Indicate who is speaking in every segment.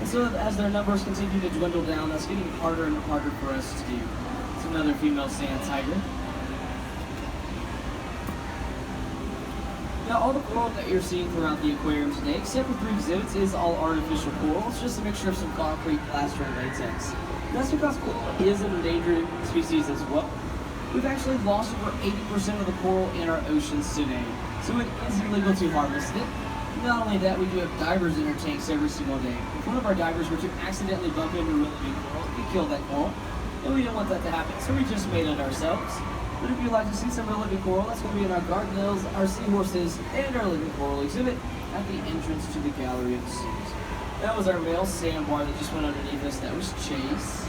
Speaker 1: And so as their numbers continue to dwindle down, that's getting harder and harder for us to do. It's another female sand tiger. Now, all the coral that you're seeing throughout the aquarium today, except for 3 exhibits, is all artificial coral. It's just a mixture of some concrete, plaster, and latex. And that's because coral is an endangered species as well. We've actually lost over 80% of the coral in our oceans today, so it is illegal to harvest it. Not only that, we do have divers in our tanks every single day. If one of our divers were to accidentally bump into a really big coral, we kill that coral, and we don't want that to happen, so we just made it ourselves. But if you'd like to see some real living coral, that's going to be in our gardenels, our seahorses, and our living coral exhibit at the entrance to the gallery of the seas. That was our male sandbar that just went underneath us. That was Chase.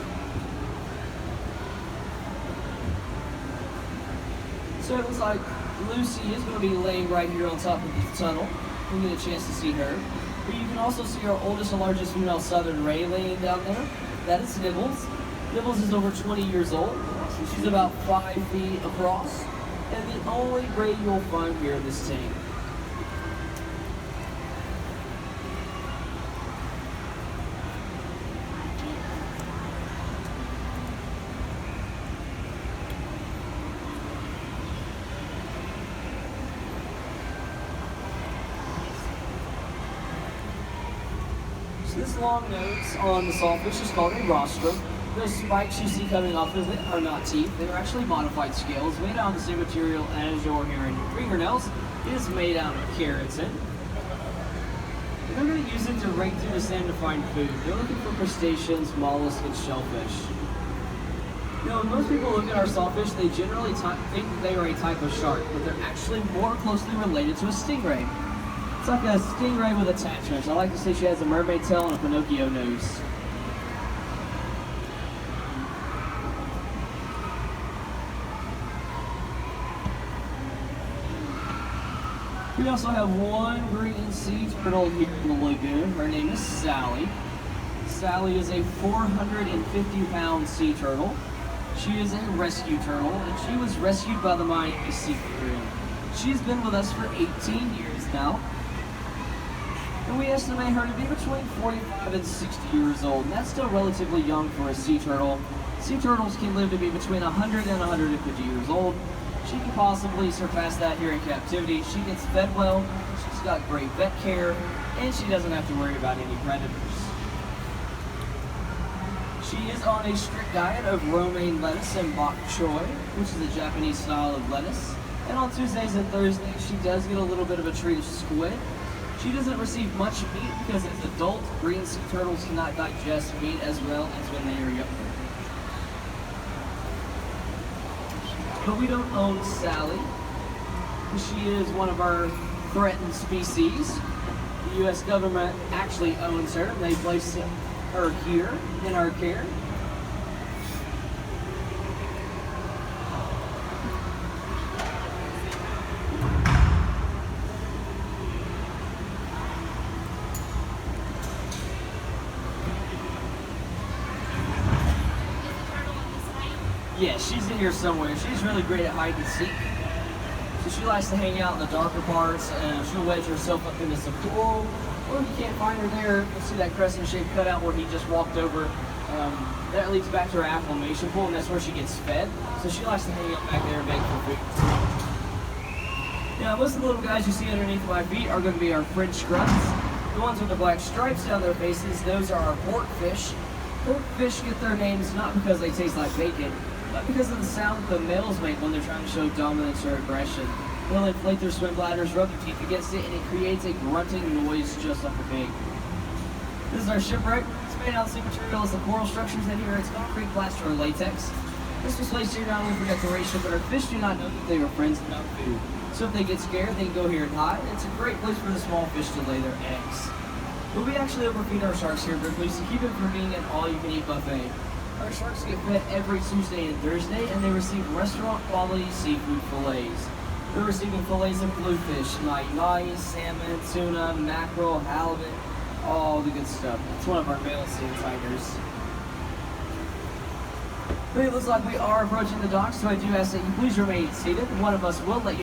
Speaker 1: So it looks like Lucy is going to be laying right here on top of the tunnel. We'll get a chance to see her. But you can also see our oldest and largest female southern ray laying down there. That is Nibbles. Nibbles is over 20 years old. She's about 5 feet across, and the only ray you'll find here in this tank. So this long nose on the sawfish is called a rostrum. Those spikes you see coming off of it are not teeth. They are actually modified scales made out of the same material as your hair and your fingernails. It is made out of keratin. And they're going to use it to rake through the sand to find food. They're looking for crustaceans, mollusks, and shellfish. You know, when most people look at our sawfish, they generally think that they are a type of shark, but they're actually more closely related to a stingray. It's like a stingray with attachments. I like to say she has a mermaid tail and a Pinocchio nose. We also have one green sea turtle here in the lagoon. Her name is Sally. Sally is a 450-pound sea turtle. She is a rescue turtle, and she was rescued by the Miami Sea Crew. She's been with us for 18 years now. And we estimate her to be between 45 and 60 years old, and that's still relatively young for a sea turtle. Sea turtles can live to be between 100 and 150 years old. She can possibly surpass that here in captivity. She gets fed well, she's got great vet care, and she doesn't have to worry about any predators. She is on a strict diet of romaine lettuce and bok choy, which is a Japanese style of lettuce. And on Tuesdays and Thursdays, she does get a little bit of a treat of squid. She doesn't receive much meat because as adult green sea turtles cannot digest meat as well as when they are younger. But we don't own Sally. She is one of our threatened species. The U.S. government actually owns her. They place her here in our care. Yeah, she's in here somewhere. She's really great at hide and seek. So she likes to hang out in the darker parts, and she'll wedge herself up into some coral. Or if you can't find her there, you'll see that crescent-shaped cutout where he just walked over. That leads back to her acclimation pool, and that's where she gets fed. So she likes to hang out back there and beg for food. Now, most of the little guys you see underneath my feet are going to be our French grunts. The ones with the black stripes down their faces, those are our porkfish. Porkfish get their names not because they taste like bacon, but because of the sound that the males make when they're trying to show dominance or aggression. They'll inflate their swim bladders, rub their teeth against it, and it creates a grunting noise just like a pig. This is our shipwreck. It's made out of the same material as the coral structures in here. It's concrete, plaster, or latex. This was placed here not only for decoration, but our fish do not know that they are friends and not food. So if they get scared, they can go here and hide. It's a great place for the small fish to lay their eggs. But we actually overfeed our sharks here briefly to keep it from being an all-you-can-eat buffet. Our sharks get fed every Tuesday and Thursday, and they receive restaurant-quality seafood fillets. They're receiving fillets of bluefish, mahi-mahi, salmon, tuna, mackerel, halibut, all the good stuff. It's one of our male sand tigers. But it looks like we are approaching the dock, so I do ask that you please remain seated. One of us will let you